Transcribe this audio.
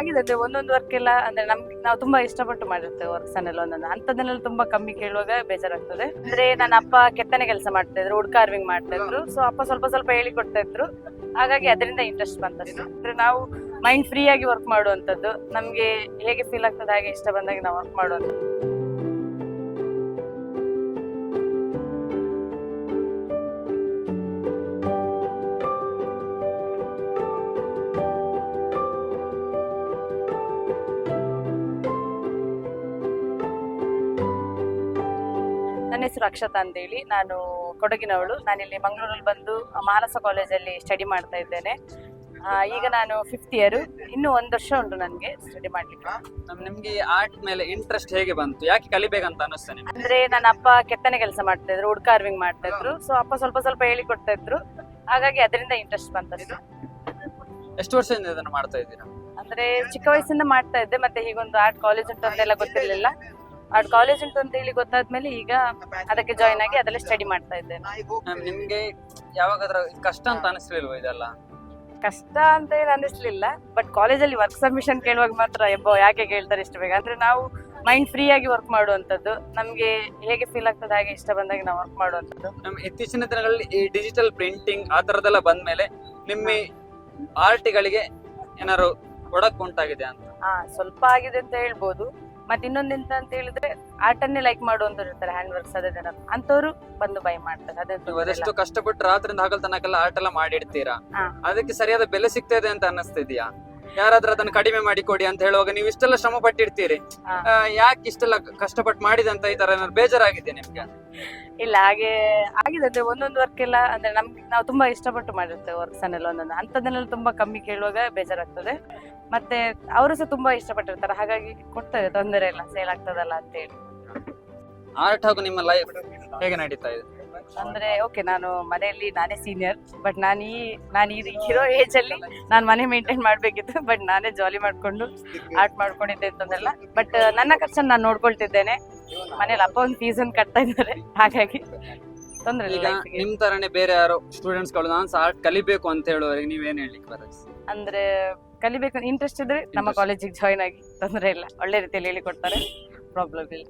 ಆಗಿದೆ ಅಂದ್ರೆ ಒಂದೊಂದು ವರ್ಕ್ ಎಲ್ಲ ಅಂದ್ರೆ ನಮ್ಗೆ ನಾವು ತುಂಬಾ ಇಷ್ಟಪಟ್ಟು ಮಾಡಿರ್ತೇವೆ ವರ್ಕ್ಸ್ ಅನ್ನೆಲ್ಲ ಒಂದೊಂದು ಅಂತದನ್ನೆಲ್ಲ ತುಂಬಾ ಕಮ್ಮಿ ಕೇಳುವಾಗ ಬೇಜಾರಾಗ್ತದೆ. ಅಂದ್ರೆ ನನ್ನ ಅಪ್ಪ ಕೆತ್ತನೆ ಕೆಲಸ ಮಾಡ್ತಾ ಇದ್ರು, ವುಡ್ ಕಾರ್ವಿಂಗ್ ಮಾಡ್ತಾ ಇದ್ರು. ಸೊ ಅಪ್ಪ ಸ್ವಲ್ಪ ಸ್ವಲ್ಪ ಹೇಳಿ ಕೊಡ್ತಾ ಇದ್ರು, ಹಾಗಾಗಿ ಅದರಿಂದ ಇಂಟ್ರೆಸ್ಟ್ ಬಂತಷ್ಟು. ಅಂದ್ರೆ ನಾವು ಮೈಂಡ್ ಫ್ರೀ ಆಗಿ ವರ್ಕ್ ಮಾಡುವಂತದ್ದು, ನಮ್ಗೆ ಹೇಗೆ ಫೀಲ್ ಆಗ್ತದೆ ಹಾಗೆ ಇಷ್ಟ ಬಂದಾಗ ನಾವು ವರ್ಕ್ ಮಾಡುವಂಥದ್ದು. ನನ್ನ ಹೆಸರು ಅಕ್ಷತಾ ಅಂತೇಳಿ, ನಾನು ಕೊಡಗಿನವಳು. ನಾನಿಲ್ಲಿ ಮಂಗಳೂರಲ್ಲಿ ಬಂದು ಮಾನಸ ಕಾಲೇಜಲ್ಲಿ ಸ್ಟಡಿ ಮಾಡ್ತಾ ಇದ್ದೇನೆ. ಈಗ ನಾನು 5th ಇಯರ್, ಇನ್ನು 1 ವರ್ಷ ಉಂಟು ನನಗೆ ಸ್ಟಡಿ ಮಾಡ್ಲಿಕ್ಕೆ. ನಿಮ್ಗೆ ಆರ್ಟ್ ಮೇಲೆ ಇಂಟ್ರೆಸ್ಟ್ ಹೇಗೆ ಬಂತು? ಯಾಕೆ ಕಲಿಬೇಕಂತ ಅನಿಸ್ತಾ ನಿಮ್ಗೆ? ಅಂದ್ರೆ ನನ್ನ ಅಪ್ಪ ಕೆತ್ತನೆ ಕೆಲಸ ಮಾಡ್ತಾ ಇದ್ರು, ವುಡ್ ಕಾರ್ವಿಂಗ್ ಮಾಡ್ತಾ ಇದ್ರು. ಸೊ ಅಪ್ಪ ಸ್ವಲ್ಪ ಸ್ವಲ್ಪ ಹೇಳಿ ಕೊಡ್ತಾ ಇದ್ರು, ಹಾಗಾಗಿ ಅದರಿಂದ ಇಂಟ್ರೆಸ್ಟ್ ಬಂತಷ್ಟು. ಎಷ್ಟು ವರ್ಷದಿಂದ ಇದನ್ನ ಮಾಡ್ತಾ ಇದ್ದೀರಾ? ಅಂದ್ರೆ ಚಿಕ್ಕ ವಯಸ್ಸಿಂದ ಮಾಡ್ತಾ ಇದ್ದೆ, ಮತ್ತೆ ಹೀಗೊಂದು ಆರ್ಟ್ ಕಾಲೇಜ್ ಉಂಟು ಅಂತೆಲ್ಲ ಗೊತ್ತಿರ್ಲಿಲ್ಲ. ಆರ್ಟ್ ಕಾಲೇಜ್ ಉಂಟು ಅಂತ ಹೇಳಿ ಗೊತ್ತಾದ್ಮೇಲೆ ಈಗ ಅದಕ್ಕೆ ಜಾಯ್ನ್ ಆಗಿ ಅದೆಲ್ಲ ಸ್ಟಡಿ ಮಾಡ್ತಾ ಇದ್ದೇನೆ. ನಿಮ್ಗೆ ಯಾವಾಗಾದ್ರೂ ಕಷ್ಟ ಅಂತ ಅನಿಸ್ಲಿಲ್ವ ಇದೆಲ್ಲ? ಕಷ್ಟ ಅಂತ ಏನು ಅನಿಸ್ಲಿಲ್ಲ, ಬಟ್ ಕಾಲೇಜಲ್ಲಿ ವರ್ಕ್ ಸಬ್ಮಿಷನ್ ಕೇಳುವಾಗ ಮಾತ್ರ ಯಾಕೆ ಕೇಳ್ತಾರೆ ಇಷ್ಟು ಬೇಗ. ಅಂದ್ರೆ ನಾವು ಮೈಂಡ್ ಫ್ರೀ ಆಗಿ ವರ್ಕ್ ಮಾಡುವಂತದ್ದು, ನಮ್ಗೆ ಹೇಗೆ ಫೀಲ್ ಆಗ್ತದೆ ಹಾಗೆ ಇಷ್ಟ ಬಂದಾಗ ನಾವು ವರ್ಕ್ ಮಾಡುವಂತದ್ದು. ಇತ್ತೀಚಿನ ದಿನಗಳಲ್ಲಿ ಈ ಡಿಜಿಟಲ್ ಪ್ರಿಂಟಿಂಗ್ ಆ ತರದೆಲ್ಲ ಬಂದ್ಮೇಲೆ ನಿಮ್ಮ ಆರ್ಟ್ಗಳಿಗೆ ಏನಾದ್ರು ಒಡಕ್ ಉಂಟಾಗಿದೆ ಅಂತ? ಸ್ವಲ್ಪ ಆಗಿದೆ ಅಂತ ಹೇಳ್ಬೋದು. ಮತ್ತೆ ಇನ್ನೊಂದೆಂತ ಅಂತ ಹೇಳಿದ್ರೆ, ಆರ್ಟ್ ಅನ್ನೇ ಲೈಕ್ ಮಾಡುವಂತವ್ರು ಇರ್ತಾರೆ, ಹ್ಯಾಂಡ್ ವರ್ಕ್ಸ್ ಅದೇ ಅಂತವ್ರು ಬಂದು ಬೈ ಮಾಡ್ತಾರೆ. ಅದೆಷ್ಟು ಕಷ್ಟಪಟ್ಟು ರಾತ್ರಿಯಿಂದ ಹಗಲ್ ತನಕೆಲ್ಲ ಆರ್ಟ್ ಎಲ್ಲ ಮಾಡಿಡ್ತೀರಾ, ಅದಕ್ಕೆ ಸರಿಯಾದ ಬೆಲೆ ಸಿಗ್ತಾ ಇದೆ ಅಂತ ಅನ್ನಿಸ್ತಿದ್ಯಾ? ಯಾರಾದ್ರೂ ಅದನ್ನ ಕಡಿಮೆ ಮಾಡಿ ಕೊಡಿ ಅಂತ ಹೇಳುವಾಗ ನೀವು ಇಷ್ಟೆಲ್ಲ ಶ್ರಮ ಪಟ್ಟಿರ್ತೀರಿ, ಯಾಕೆ ಇಷ್ಟೆಲ್ಲ ಕಷ್ಟಪಟ್ಟು ಮಾಡಿದಂತ ಈ ತರ ಏನಾದ್ರು ಬೇಜಾರಾಗಿದೆ ನಿಮ್ಗೆ? ಇಲ್ಲ, ಹಾಗೆ ಆಗಿದೆ ಅಂದ್ರೆ ಒಂದೊಂದು ವರ್ಕ್ ಎಲ್ಲ ಅಂದ್ರೆ ನಮ್ಗೆ ನಾವು ತುಂಬಾ ಇಷ್ಟಪಟ್ಟು ಮಾಡಿರ್ತೇವೆ ವರ್ಕ್ಸ್ ಅನ್ನೆಲ್ಲ ಒಂದೊಂದು ಅಂತದನ್ನೆಲ್ಲ ತುಂಬಾ ಕಮ್ಮಿ ಕೇಳುವಾಗ ಬೇಜಾರಾಗ್ತದೆ. ಮತ್ತೆ ಅವರು ಸಹ ತುಂಬಾ ಇಷ್ಟಪಟ್ಟಿರ್ತಾರೆ, ಹಾಗಾಗಿ ಕೊಡ್ತೇವೆ, ತೊಂದರೆ ಇಲ್ಲ, ಸೇಲ್ ಆಗ್ತದಲ್ಲ ಅಂತ ಹೇಳಿ. ಆರ್ಟ್ ಹಾಗೂ ನಿಮ್ಮ ಲೈಫ್ ಹೇಗೆ ನಡೀತಾ ಇದೆ? ಅಂದ್ರೆ ಓಕೆ, ನಾನು ಮನೆಯಲ್ಲಿ ನಾನೇ ಸೀನಿಯರ್, ಬಟ್ ನಾನು ಇರೋ ಏಜ್ ಅಲ್ಲಿ ನಾನು ಮನೆ ಮೇಂಟೈನ್ ಮಾಡ್ಬೇಕಿತ್ತು, ಬಟ್ ನಾನೇ ಜಾಲಿ ಮಾಡ್ಕೊಂಡು ಆರ್ಟ್ ಮಾಡ್ಕೊಂಡಿದ್ದೆ ಅಂತಂದೆಲ್ಲ. ಬಟ್ ನನ್ನ ಖರ್ಚನ್ನು ನಾನು ನೋಡ್ಕೊಳ್ತಿದ್ದೇನೆ, ಮನೇಲಿ ಅಪ್ಪ ಒಂದು ಫೀಸ್ ಅನ್ನು ಕಟ್ತಾ ಇದ್ದಾರೆ, ಹಾಗಾಗಿ ತೊಂದ್ರೆ ಇಲ್ಲ. ನಿಮ್ ತರನೇ ಬೇರೆ ಯಾರು ಸ್ಟೂಡೆಂಟ್ಸ್ ಗಳು ನಾನು ಆರ್ಟ್ ಕಲಿಬೇಕು ಅಂತ ಹೇಳುವವರಿಗೆ ನೀವೇನ್ ಹೇಳಲಿಕ್ಕೆ ಬರುತ್ತೆ? ಅಂದ್ರೆ ಕಲಿಬೇಕು ಇಂಟ್ರೆಸ್ಟ್ ಇದ್ರೆ ನಮ್ಮ ಕಾಲೇಜಿಗೆ ಜಾಯ್ನ್ ಆಗಿ, ತೊಂದರೆ ಇಲ್ಲ, ಒಳ್ಳೆ ರೀತಿಯಲ್ಲಿ ಹೇಳಿಕೊಡ್ತಾರೆ, ಪ್ರಾಬ್ಲಮ್ ಇಲ್ಲ.